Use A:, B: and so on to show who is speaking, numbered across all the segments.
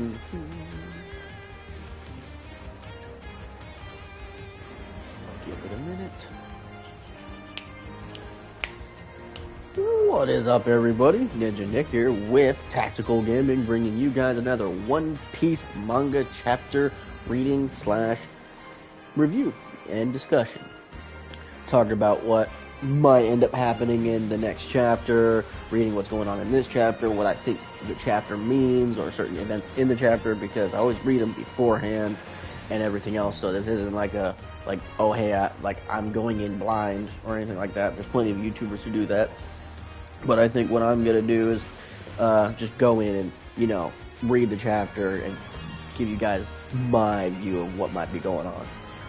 A: Give it a minute. What is up, everybody? Ninja Nick here with Tactical Gaming, bringing you guys another One Piece manga chapter reading / review and discussion. Talking about what might end up happening in the next chapter, reading what's going on in this chapter, what I think the chapter means, or certain events in the chapter, because I always read them beforehand and everything else. So this isn't like oh hey, I'm going in blind or anything like that. There's plenty of YouTubers who do that. But I think what I'm going to do is just go in and, read the chapter and give you guys my view of what might be going on.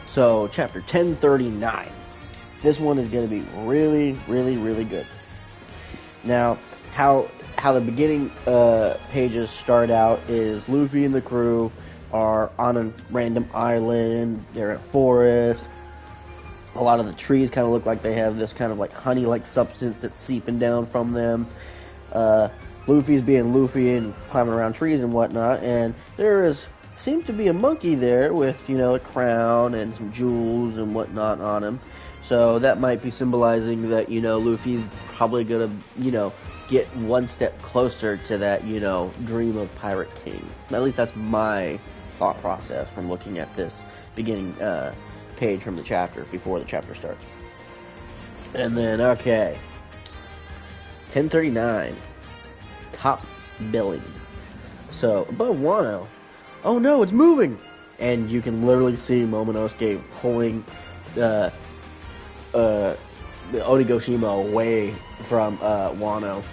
A: So, chapter 1039. This one is going to be really, really, really good. Now, how the beginning pages start out is Luffy and the crew are on a random island. They're in a forest. A lot of the trees kind of look like they have this kind of like honey-like substance that's seeping down from them. Luffy's being Luffy and climbing around trees and whatnot, and seems to be a monkey there with, a crown and some jewels and whatnot on him. So that might be symbolizing that, Luffy's probably gonna, get one step closer to that, dream of Pirate King. At least that's my thought process from looking at this beginning page from the chapter before the chapter starts. And then, okay, 1039, top billing. So above Wano, oh no, it's moving, and you can literally see Momonosuke pulling the Onigashima away from Wano.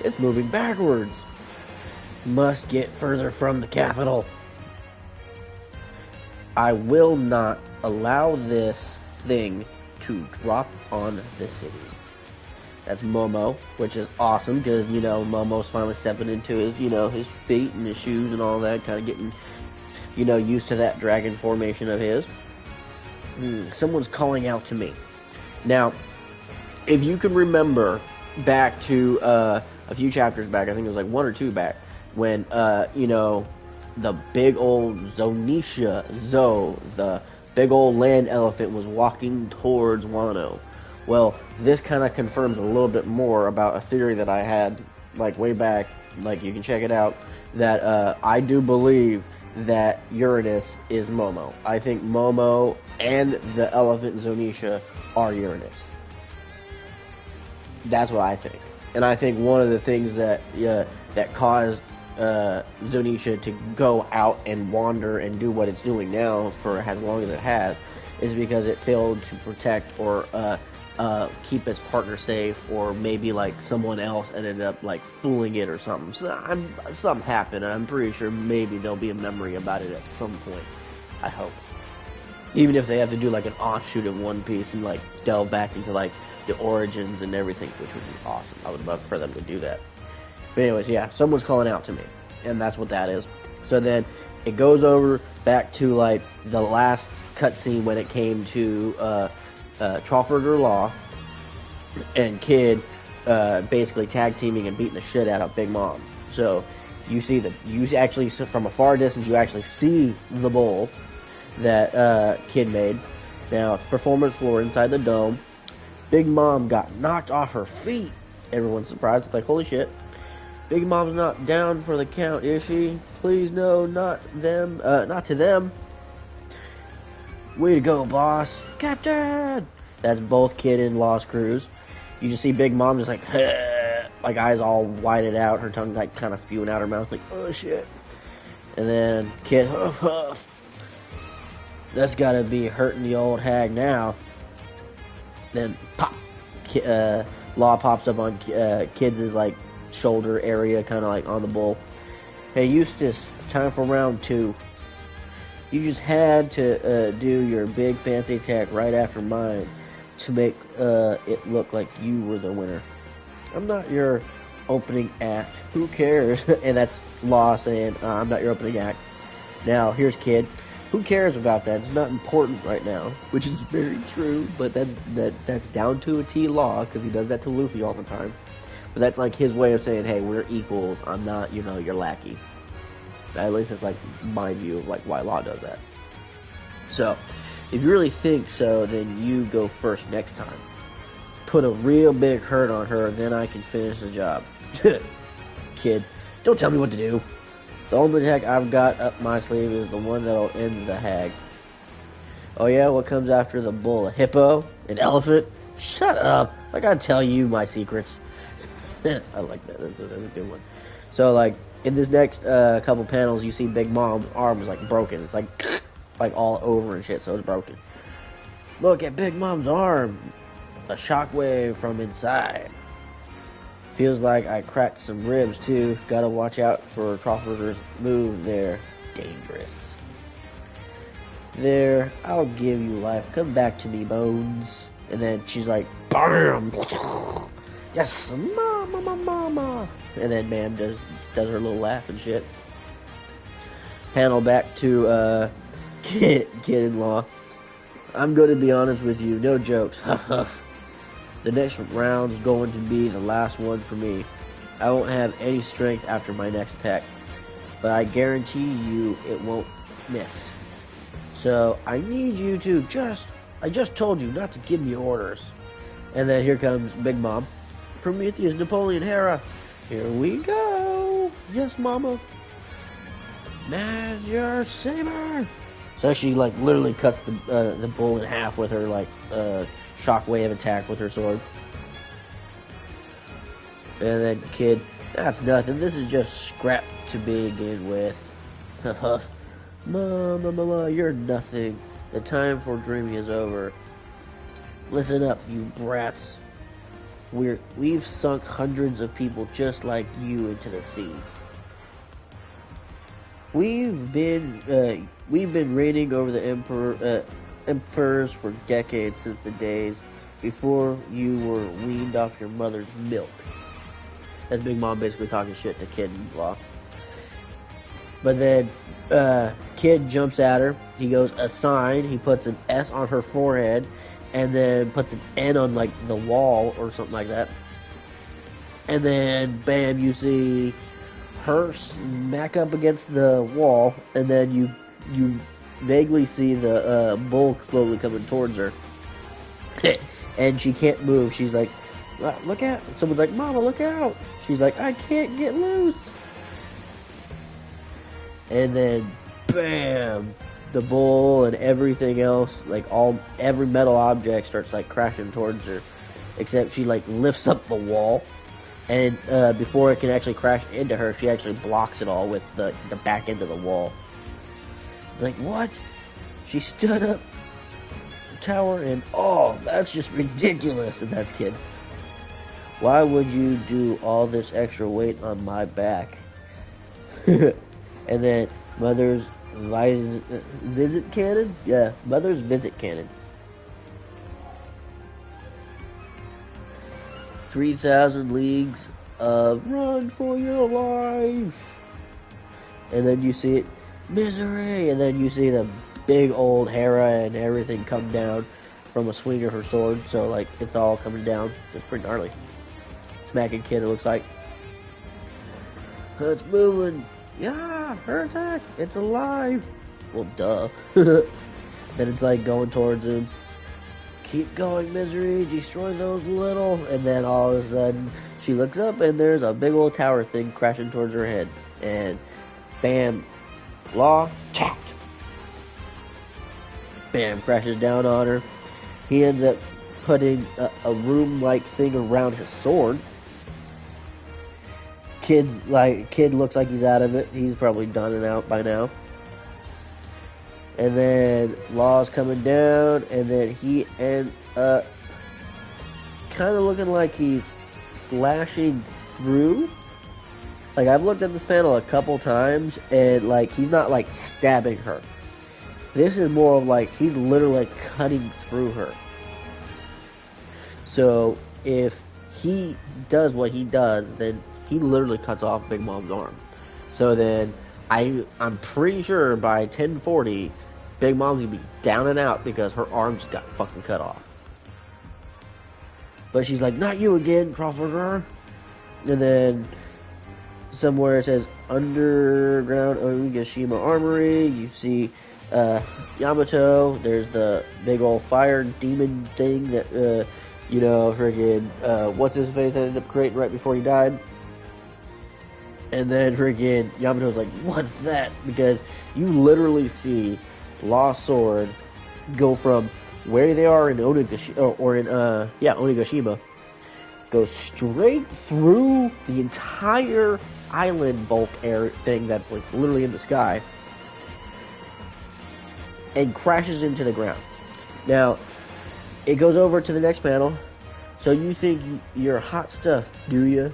A: It's moving backwards. Must get further from the capital. I will not allow this thing to drop on the city. That's Momo, which is awesome because, Momo's finally stepping into his, his feet and his shoes and all that, kind of getting, used to that dragon formation of his. Someone's calling out to me. Now, if you can remember back to a few chapters back, I think it was like one or two back, when, the big old Zonisha, the big old land elephant was walking towards Wano. Well, this kind of confirms a little bit more about a theory that I had, way back, you can check it out, that I do believe that Uranus is Momo. I think Momo and the elephant Zonisha are Uranus. That's what I think. And I think one of the things that caused Zonisha to go out and wander and do what it's doing now for as long as it has is because it failed to protect or keep its partner safe, or maybe someone else ended up fooling it or something. So something happened, and I'm pretty sure maybe there'll be a memory about it at some point. I hope. Even if they have to do an offshoot of One Piece and delve back into the origins and everything, which would be awesome. I would love for them to do that. But anyways, yeah, someone's calling out to me, and that's what that is. So then it goes over back to the last cutscene when it came to Trafalgar Law and Kid basically tag teaming and beating the shit out of Big Mom. So you actually from a far distance you actually see the bowl that Kid made. Now it's performance floor inside the dome. Big Mom got knocked off her feet. Everyone's surprised. It's holy shit. Big Mom's not down for the count, is she? Please no, not them. Not to them. Way to go, boss. Captain! That's both Kid and Lost Crews. You just see Big Mom just eyes all whited out, her tongue kind of spewing out her mouth, oh shit. And then Kid, huff huff. That's gotta be hurting the old hag now. Then pop. Law pops up on Kid's shoulder area, kind of on the bull. Hey Eustace, time for round 2. You just had to do your big fancy attack right after mine to make it look like you were the winner. I'm not your opening act. Who cares? And that's Law saying, I'm not your opening act. Now, here's Kid. Who cares about that? It's not important right now. Which is very true, but that's down to a T Law, because he does that to Luffy all the time. But that's his way of saying, hey, we're equals. I'm not, your lackey. At least it's like my view of like why Law does that. So, if you really think so, then you go first next time. Put a real big hurt on her, then I can finish the job. Kid, don't tell me what to do. The only attack I've got up my sleeve is the one that'll end the hag. Oh yeah, what comes after the bull? A hippo? An elephant? Shut up! I gotta tell you my secrets. I like that. That's a good one. So like in this next couple panels, you see Big Mom's arm is like broken. It's like all over and shit. So it's broken. Look at Big Mom's arm. A shockwave from inside. Feels like I cracked some ribs too. Gotta watch out for Trafalgar's move there. Dangerous. There, I'll give you life. Come back to me, Bones. And then she's like, BAM! Yes, mama. And then Bam does her little laugh and shit. Panel back to kid-in-law. I'm going to be honest with you, no jokes. The next round's going to be the last one for me. I won't have any strength after my next attack, but I guarantee you it won't miss. So I need you to I just told you not to give me orders. And then here comes Big Mom. Prometheus, Napoleon, Hera. Here we go. Yes, Mama. Major Saber. So she like literally cuts the bull in half with her like shockwave attack with her sword. And then kid, that's nothing. This is just scrap to begin with. Mama, you're nothing. The time for dreaming is over. Listen up, you brats. We've sunk hundreds of people just like you into the sea. We've been reigning over the emperors for decades, since the days before you were weaned off your mother's milk. That's Big Mom basically talking shit to Kid-in-law. But then Kid jumps at her. He goes, a sign. He puts an S on her forehead, and then puts an N on like the wall or something like that. And then bam, you see her smack up against the wall, and then you vaguely see the bull slowly coming towards her. And she can't move. She's like, look out. Someone's like, Mama, look out. She's like, I can't get loose. And then bam, the bull and everything else, like every metal object starts like crashing towards her, except she like lifts up the wall, and before it can actually crash into her, she actually blocks it all with the back end of the wall. It's like, what? She stood up the tower, and oh, that's just ridiculous. And that's Kid. Why would you do all this extra weight on my back? And then Mother's visit cannon? Yeah, Mother's visit cannon. 3,000 leagues of run for your life. And then you see it, misery. And then you see the big old Hera and everything come down from a swing of her sword. So, like, it's all coming down. It's pretty gnarly. Smacking Kid, it looks like. It's moving. Yeah, her attack. It's alive. Well, duh. Then it's like going towards him. Keep going, misery. Destroy those little. And then all of a sudden, she looks up and there's a big old tower thing crashing towards her head. And bam, Law tapped. Bam, crashes down on her. He ends up putting a room-like thing around his sword. Kid looks like he's out of it. He's probably done and out by now. And then Law's coming down, and then he ends up kind of looking like he's slashing through. Like, I've looked at this panel a couple times, and like he's not like stabbing her. This is more of like he's literally cutting through her. So if he does what he does, then he literally cuts off Big Mom's arm. So then I'm pretty sure by 1040, Big Mom's gonna be down and out because her arm just got fucking cut off. But she's like, not you again, Trafalgar. And then somewhere it says underground Onigashima Armory. You see Yamato. There's the big old fire demon thing that friggin' what's his face ended up creating right before he died. And then friggin' Yamato's like, what's that? Because you literally see Lost Sword go from where they are in Onigashima, go straight through the entire island bulk air thing that's like literally in the sky and crashes into the ground. Now, it goes over to the next panel. So you think you're hot stuff, do you?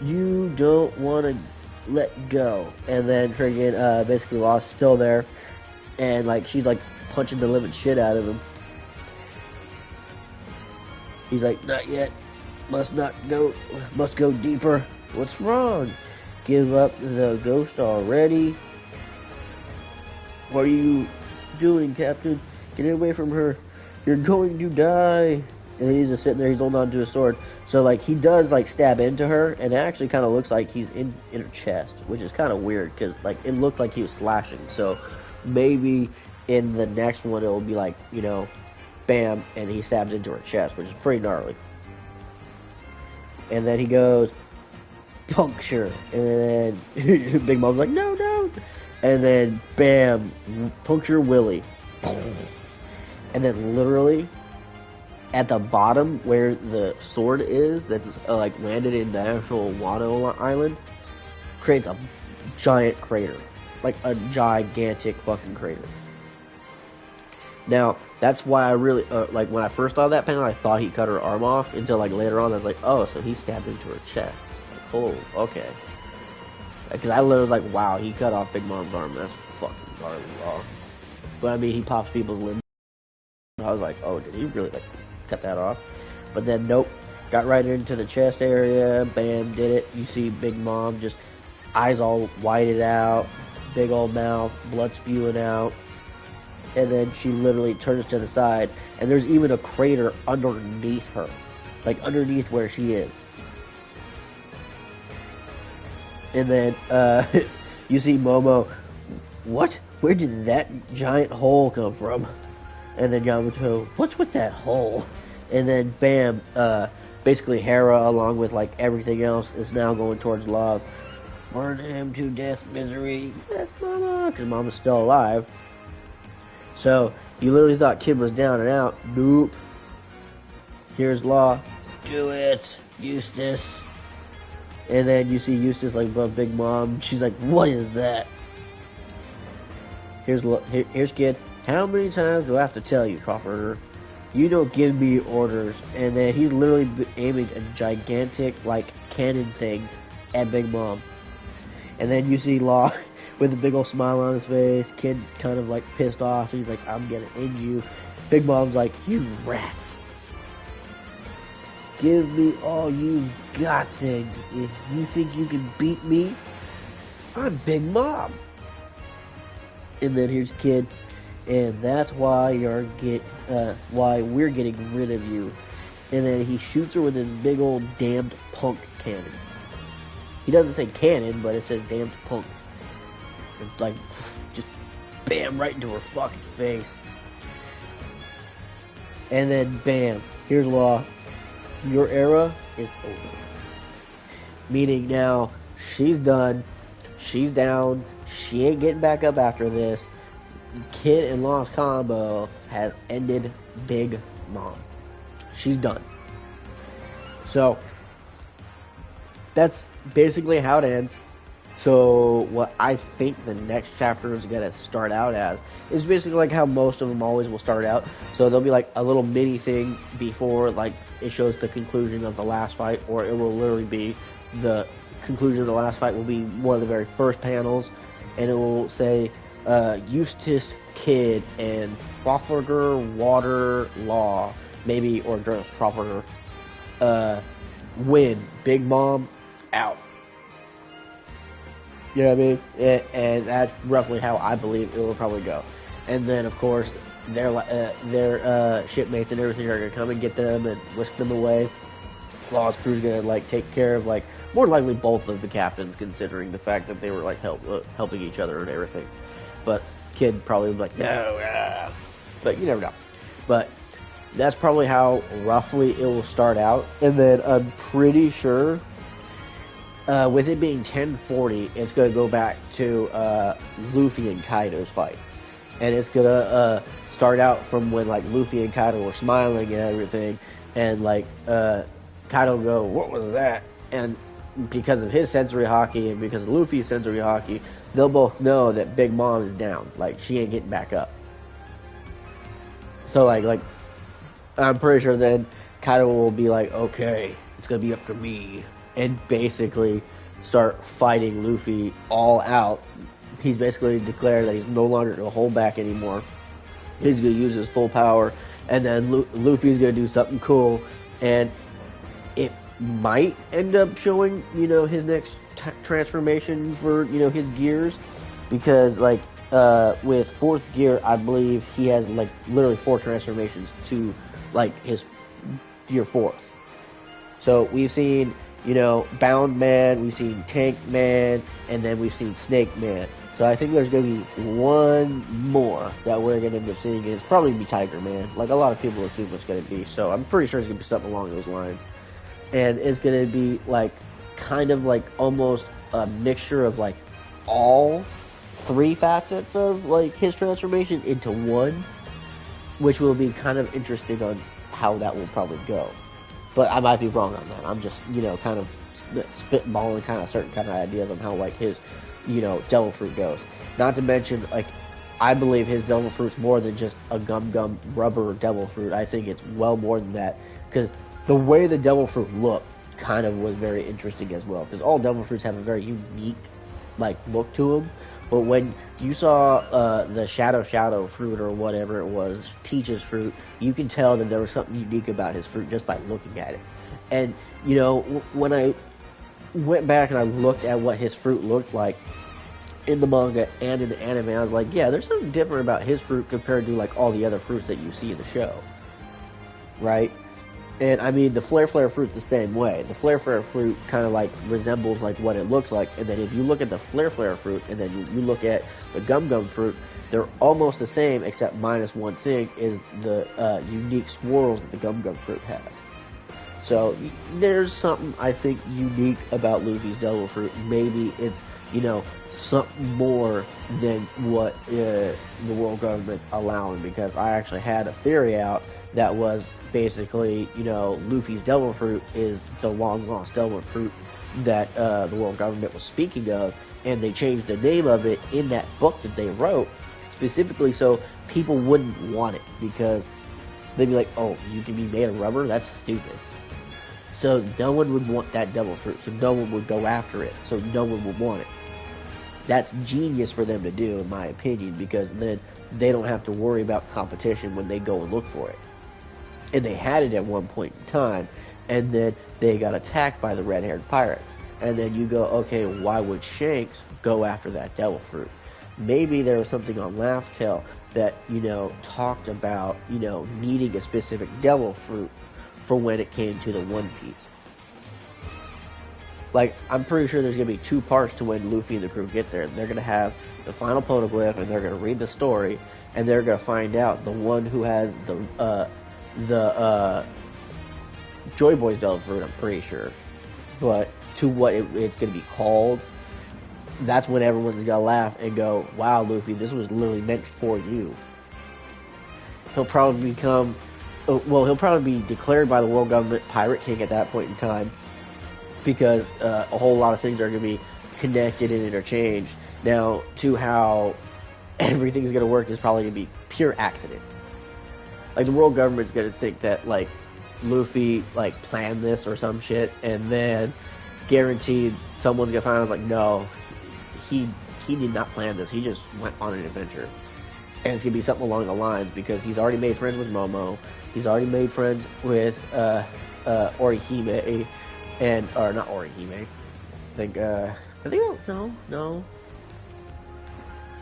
A: You don't want to let go. And then friggin' basically Lost still there. And like she's like punching the living shit out of him. He's like, not yet. Must go deeper. What's wrong? Give up the ghost already? What are you doing, Captain? Get away from her. You're going to die. And he's just sitting there, he's holding on to his sword. So, like, he does, like, stab into her, and it actually kind of looks like he's in her chest, which is kind of weird, because, like, it looked like he was slashing. So, maybe in the next one, it'll be like, bam, and he stabs into her chest, which is pretty gnarly. And then he goes, puncture. And then Big Mom's like, no, don't. And then, bam, puncture Willie. And then literally, at the bottom where the sword is, that's like landed in the actual Wano Island, creates a giant crater. Like a gigantic fucking crater. Now, that's why I really, like when I first saw that panel, I thought he cut her arm off, until like later on I was like, oh, so he stabbed into her chest. Like, oh, okay. Because I literally was like, wow, he cut off Big Mom's arm. That's fucking gnarly raw. But I mean, he pops people's limbs. I was like, oh, did he really like cut that off? But then nope, got right into the chest area, bam, did it. You see Big Mom just eyes all whited out, big old mouth, blood spewing out, and then she literally turns to the side, and there's even a crater underneath her, like underneath where she is. And then you see Momo, what? Where did that giant hole come from? And then Yamato, what's with that hole? And then bam, basically Hera, along with like everything else, is now going towards love. Burn him to death, misery. Yes, Mama, because Mama's still alive. So you literally thought Kid was down and out. Nope. Here's Law. Do it, Eustace. And then you see Eustace like above Big Mom. She's like, what is that? Here's Kid. How many times do I have to tell you, Troffer? You don't give me orders. And then he's literally aiming a gigantic, like, cannon thing at Big Mom. And then you see Law with a big old smile on his face. Kid kind of, like, pissed off. He's like, I'm gonna end you. Big Mom's like, you rats. Give me all you've got, thing. If you think you can beat me, I'm Big Mom. And then here's Kid. And that's why why we're getting rid of you. And then he shoots her with his big old damned punk cannon. He doesn't say cannon, but it says damned punk. It's like, just bam, right into her fucking face. And then bam, here's Law. Your era is over. Meaning now, she's done. She's down. She ain't getting back up after this. Kid and Law's combo has ended Big Mom. She's done. So, that's basically how it ends. So, what I think the next chapter is going to start out as is basically like how most of them always will start out. So, there'll be like a little mini thing before like it shows the conclusion of the last fight, or it will literally be the conclusion of the last fight will be one of the very first panels, and it will say Eustace, Kid, and Trafalgar Water Law, maybe, or just Trafalgar, win. Big Mom out. You know what I mean? And that's roughly how I believe it will probably go. And then, of course, their shipmates and everything are gonna come and get them and whisk them away. Law's crew's gonna like take care of like More likely both of the captains, considering the fact that they were like helping each other and everything. But Kid probably was like, no, but you never know. But that's probably how roughly it will start out, and then I'm pretty sure with it being 1040, it's going to go back to Luffy and Kaido's fight. And it's going to start out from when like Luffy and Kaido were smiling and everything, and like Kaido will go, what was that? And because of his sensory hockey and because of Luffy's sensory hockey, they'll both know that Big Mom is down. Like, she ain't getting back up. So like I'm pretty sure then Kaido will be like, okay, it's going to be up to me. And basically start fighting Luffy all out. He's basically declared that he's no longer going to hold back anymore. He's going to use his full power. And then Luffy's going to do something cool. And it might end up showing, his next transformation for, his gears. Because, like, with fourth gear, I believe he has, like, literally 4 transformations to, like, his gear 4th. So we've seen, Bound Man, we've seen Tank Man, and then we've seen Snake Man. So I think there's going to be one more that we're going to end up seeing, and it's probably going to be Tiger Man. Like, a lot of people assume it's going to be, so I'm pretty sure it's going to be something along those lines. And it's going to be, like, kind of like almost a mixture of, like, all 3 facets of, like, his transformation into one, which will be kind of interesting on how that will probably go. But I might be wrong on that. I'm just, kind of spitballing kind of certain kind of ideas on how, like, his, devil fruit goes. Not to mention, like, I believe his devil fruit's more than just a gum rubber devil fruit. I think it's well more than that. Because the way the devil fruit looked kind of was very interesting as well. Because all devil fruits have a very unique, like, look to them. But when you saw the Shadow fruit or whatever it was, Teach's fruit, you can tell that there was something unique about his fruit just by looking at it. And, when I went back and I looked at what his fruit looked like in the manga and in the anime, I was like, yeah, there's something different about his fruit compared to, like, all the other fruits that you see in the show. Right? And, I mean, the Flare fruit's the same way. The Flare fruit kind of, like, resembles, like, what it looks like. And then if you look at the Flare fruit and then you look at the Gum fruit, they're almost the same, except minus one thing is the unique swirls that the Gum fruit has. So, there's something, I think, unique about Luffy's devil fruit. Maybe it's, something more than what the world government's allowing. Because I actually had a theory out that was basically, Luffy's devil fruit is the long-lost devil fruit that the world government was speaking of, and they changed the name of it in that book that they wrote, specifically so people wouldn't want it, because they'd be like, oh, you can be made of rubber? That's stupid. So no one would want that devil fruit, so no one would go after it, so no one would want it. That's genius for them to do, in my opinion, because then they don't have to worry about competition when they go and look for it. And they had it at one point in time, and then they got attacked by the red-haired pirates. And then you go, okay, why would Shanks go after that devil fruit? Maybe there was something on Laugh Tale that, talked about, needing a specific devil fruit for when it came to the One Piece. Like, I'm pretty sure there's going to be 2 parts to when Luffy and the crew get there. They're going to have the final poneglyph, and they're going to read the story, and they're going to find out the one who has the Joy Boy's devil fruit, I'm pretty sure. But to what it's going to be called, that's when everyone's going to laugh and go, wow, Luffy, this was literally meant for you. He'll probably he'll probably be declared by the world government Pirate King at that point in time, because a whole lot of things are going to be connected and interchanged. Now, to how everything's going to work is probably going to be pure accident. Like, the world government's going to think that, like, Luffy, like, planned this or some shit, and then guaranteed someone's going to find out, like, no, he did not plan this. He just went on an adventure. And it's going to be something along the lines, because he's already made friends with Momo. He's already made friends with Orihime, or not Orihime. No.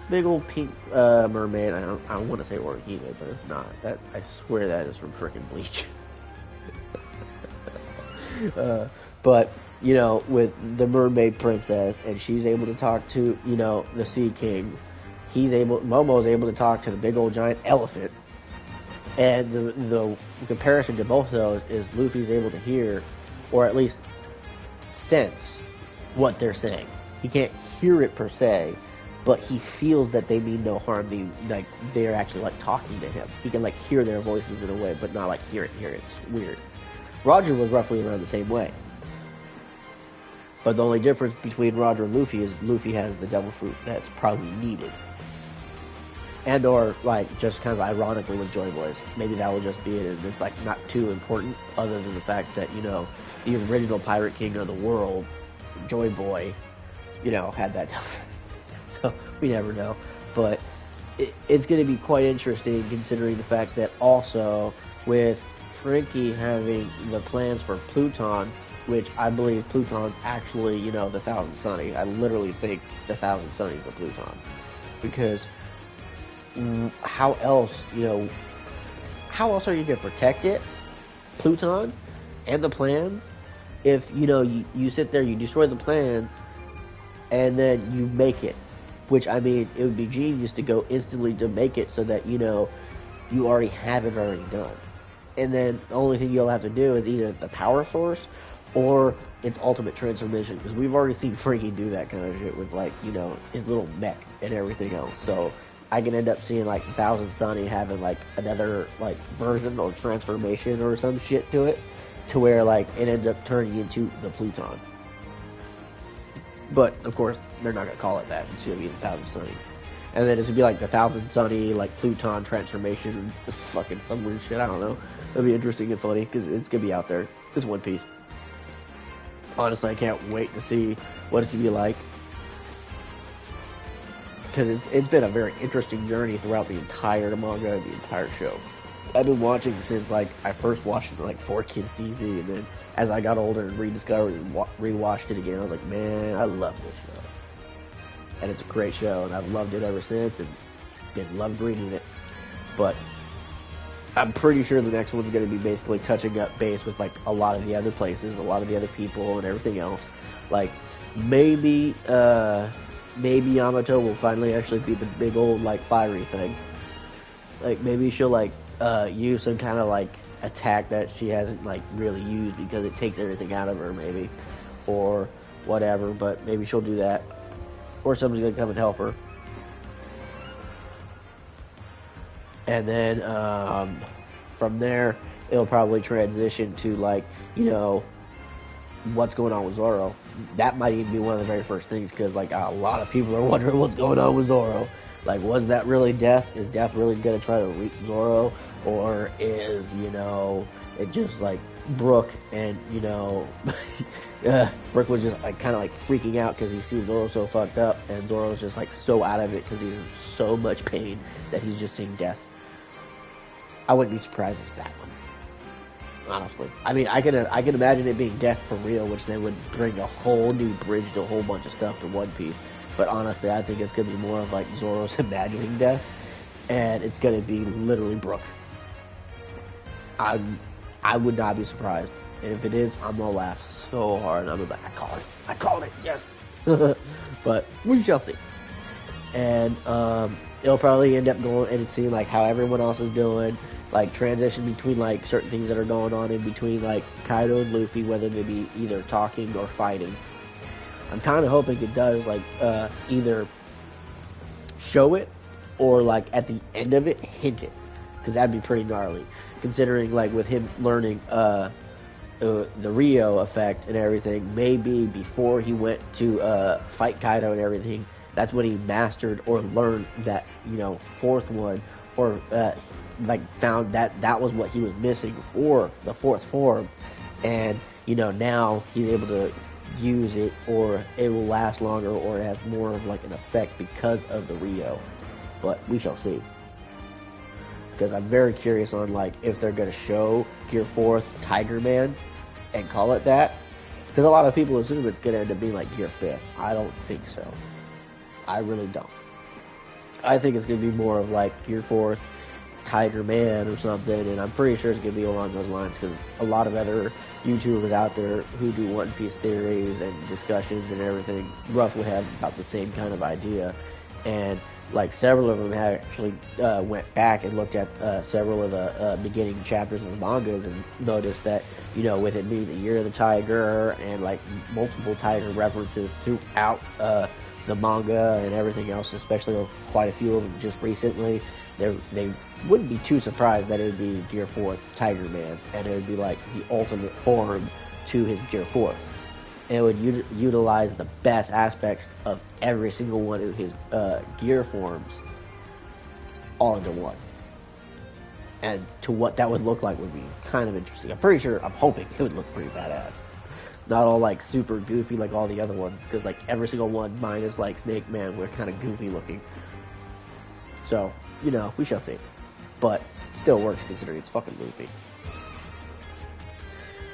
A: Big old pink mermaid. I want to say Orihime, but it's not. That, I swear that is from frickin' Bleach. But you know, with the mermaid princess, and she's able to talk to, you know, the sea king. Momo's able to talk to the big old giant elephant. And the comparison to both of those is Luffy's able to hear, or at least sense, what they're saying. He can't hear it per se, but he feels that they mean no harm. They're actually like talking to him. He can like hear their voices in a way, but not like hear it. It's weird. Roger was roughly around the same way. But the only difference between Roger and Luffy is Luffy has the devil fruit that's probably needed. And or, like, just kind of ironically with Joy Boys. Maybe that will just be it. And it's, like, not too important other than the fact that, you know, the original Pirate King of the world, Joy Boy, you know, had that. So, we never know. But it's going to be quite interesting considering the fact that also with Frankie having the plans for Pluton, which I believe Pluton's actually, you know, the Thousand Sunny. I literally think the Thousand Sunny's the Pluton. Because how else are you going to protect it, Pluton, and the plans, if, you know, you sit there, you destroy the plans, and then you make it, which, I mean, it would be genius to go instantly to make it so that, you know, you already have it already done. And then the only thing you'll have to do is either the power source or its ultimate transformation, because we've already seen Frankie do that kind of shit with, like, you know, his little mech and everything else. So I can end up seeing, like, Thousand Sunny having, like, another, like, version or transformation or some shit to it, to where, like, it ends up turning into the Pluton. But, of course, they're not going to call it that. It's going to be the Thousand Sunny. And then it's going to be, like, the Thousand Sunny, like, Pluton transformation, fucking some weird shit, I don't know. It'll be interesting and funny, because it's going to be out there. It's One Piece. Honestly, I can't wait to see what it's going to be like. Because it's been a very interesting journey throughout the entire manga and the entire show. I've been watching since, like, I first watched it, like, 4Kids TV, and then as I got older and rediscovered and rewatched it again, I was like, man, I love this show. And it's a great show, and I've loved it ever since, and loved reading it. But I'm pretty sure the next one's going to be basically touching up base with, like, a lot of the other places, a lot of the other people, and everything else. Like, maybe Yamato will finally actually be the big old, like, fiery thing. Like, maybe she'll, like, use some kind of, like, attack that she hasn't, like, really used because it takes everything out of her, maybe. Or whatever, but maybe she'll do that. Or somebody's gonna come and help her. And then, from there, it'll probably transition to, like, you know, what's going on with Zoro. That might even be one of the very first things, because, like, a lot of people are wondering what's going on with Zoro. Like, was that really Death? Is Death really gonna try to reap Zoro? Or is, you know, it just, like, Brook and, you know, Brook was just, like, kind of, like, freaking out because he sees Zoro so fucked up, and Zoro's just, like, so out of it because he's in so much pain that he's just seeing Death. I wouldn't be surprised if it's that one. Honestly, I mean, I can imagine it being Death for real, which then would bring a whole new bridge to a whole bunch of stuff to One Piece. But honestly, I think it's gonna be more of like Zoro's imagining Death, and it's gonna be literally Brook. I would not be surprised, and if it is, I'm gonna laugh so hard. I'm gonna be like, I called it, yes. But we shall see. And it'll probably end up going and seeing like how everyone else is doing. Like, transition between, like, certain things that are going on in between, like, Kaido and Luffy, whether they be either talking or fighting. I'm kind of hoping it does, like, either show it or, like, at the end of it, hint it. Because that'd be pretty gnarly. Considering, like, with him learning the Rio effect and everything, maybe before he went to fight Kaido and everything, that's when he mastered or learned that, you know, fourth one, or like found that was what he was missing for the fourth form, and, you know, now he's able to use it, or it will last longer, or it has more of like an effect because of the Rio. But we shall see, because I'm very curious on, like, if they're going to show Gear 4th Tiger Man and call it that, because a lot of people assume it's going to end up being like Gear 5th. I don't think so. I really don't. I think it's going to be more of like Gear 4th Tiger Man or something, and I'm pretty sure it's going to be along those lines, because a lot of other YouTubers out there who do One Piece theories and discussions and everything roughly have about the same kind of idea. And like several of them have actually went back and looked at several of the beginning chapters of the mangas and noticed that, you know, with it being the Year of the Tiger and like multiple tiger references throughout the manga and everything else, especially quite a few of them just recently, they wouldn't be too surprised that it would be Gear 4 Tiger Man, and it would be like the ultimate form to his Gear 4. And it would utilize the best aspects of every single one of his gear forms all into one. And to what that would look like would be kind of interesting. I'm hoping it would look pretty badass. Not all like super goofy like all the other ones, because like every single one, minus like Snake Man, were kind of goofy looking. So, you know, we shall see. But still works considering it's fucking Luffy.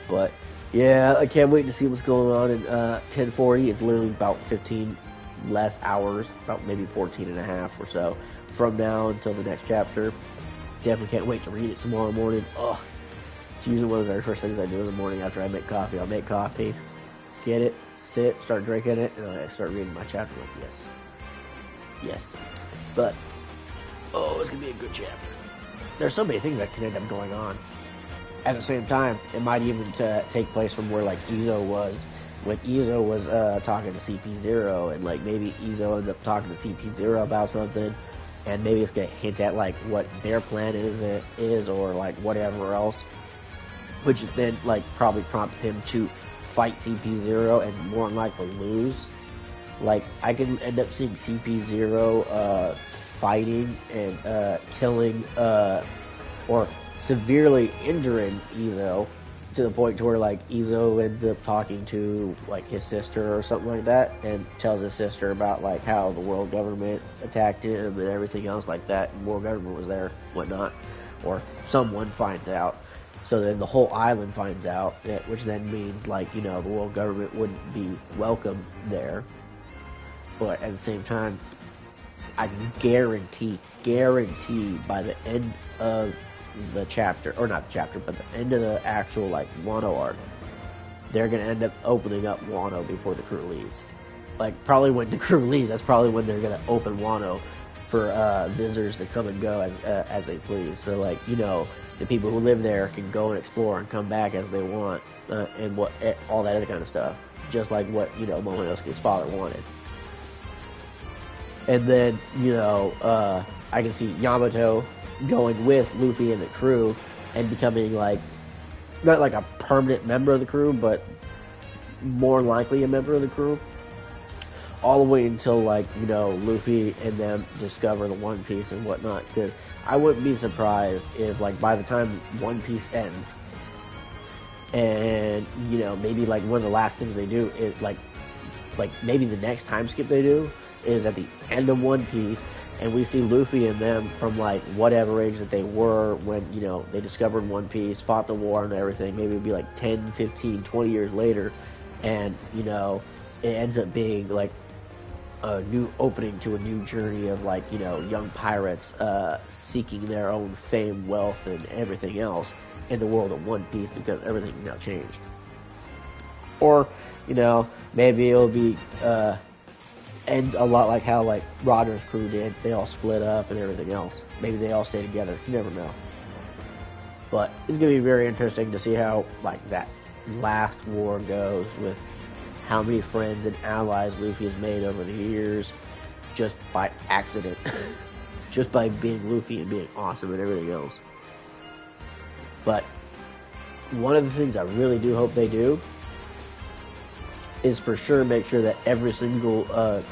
A: But yeah, I can't wait to see what's going on in 1040. It's literally about 15 less hours, about maybe 14 and a half or so from now until the next chapter. Definitely can't wait to read it tomorrow morning. Ugh. It's usually one of the very first things I do in the morning after I make coffee. I'll make coffee, get it, sit, start drinking it, and I start reading my chapter. Like, yes. But, oh, it's going to be a good chapter. There's so many things that can end up going on. At the same time, it might even take place from where, like, Izo was. When Izo was talking to CP0, and, like, maybe Izo ends up talking to CP0 about something, and maybe it's going to hint at, like, what their plan is, or, like, whatever else. Which then, like, probably prompts him to fight CP0 and more than likely lose. Like, I can end up seeing CP0 fighting and killing or severely injuring Izo to the point to where, like, Izo ends up talking to, like, his sister or something like that, and tells his sister about, like, how the world government attacked him and everything else like that, and world government was there, whatnot, or someone finds out. So then the whole island finds out, which then means, like, you know, the world government wouldn't be welcome there. But at the same time, I can guarantee by the end of the chapter, or not the chapter, but the end of the actual, like, Wano arc, they're going to end up opening up Wano before the crew leaves. Like, probably when the crew leaves, that's probably when they're going to open Wano for visitors to come and go as they please. So, like, you know, the people who live there can go and explore and come back as they want, and all that other kind of stuff. Just like what, you know, Momonosuke's father wanted. And then, you know, I can see Yamato going with Luffy and the crew and becoming, like, not like a permanent member of the crew, but more likely a member of the crew. All the way until, like, you know, Luffy and them discover the One Piece and whatnot. Because I wouldn't be surprised if, like, by the time One Piece ends, and, you know, maybe, like, one of the last things they do is, like maybe the next time skip they do is at the end of One Piece, and we see Luffy and them from, like, whatever age that they were when, you know, they discovered One Piece, fought the war and everything. Maybe it'd be, like, 10, 15, 20 years later, and, you know, it ends up being, like, a new opening to a new journey of, like, you know, young pirates seeking their own fame, wealth, and everything else in the world of One Piece, because everything now changed. Or, you know, maybe it'll be end a lot like how, like, Roger's crew did. They all split up and everything else. Maybe they all stay together. You never know. But it's gonna be very interesting to see how, like, that last war goes, with how many friends and allies Luffy has made over the years just by accident. Just by being Luffy and being awesome and everything else. But one of the things I really do hope they do is for sure make sure that every single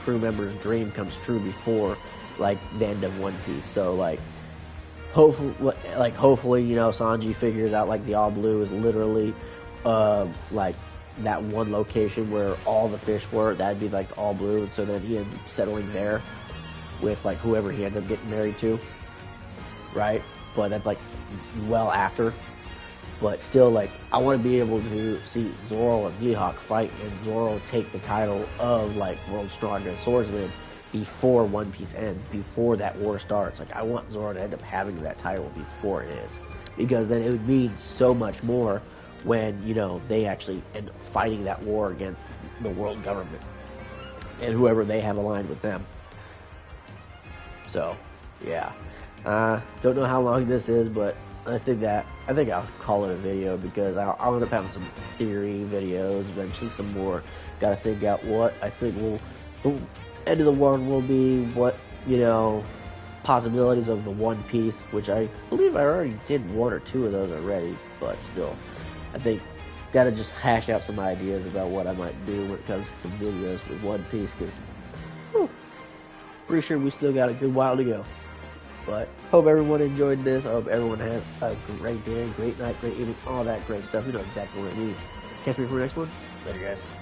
A: crew member's dream comes true before, like, the end of One Piece. So, like, hopefully, you know, Sanji figures out, like, the All Blue is literally, like, that one location where all the fish were. That'd be, like, the All Blue, and so then he ends up settling there with, like, whoever he ends up getting married to, right? But that's, like, well after. But still, like, I want to be able to see Zoro and Mihawk fight, and Zoro take the title of, like, World's Strongest Swordsman before One Piece ends, before that war starts. Like, I want Zoro to end up having that title before it is, because then it would mean so much more when, you know, they actually end up fighting that war against the world government and whoever they have aligned with them. So, yeah. Don't know how long this is, but I think I'll call it a video because I'll end up having some theory videos, eventually some more. Gotta think out what I think the end of the world will be, what, you know, possibilities of the One Piece, which I believe I already did 1 or 2 of those already, but still, I think gotta just hash out some ideas about what I might do when it comes to some videos with One Piece, because pretty sure we still got a good while to go. But hope everyone enjoyed this. I hope everyone had a great day, great night, great evening, all that great stuff. You know exactly what it means. Catch me for the next one. Later, guys.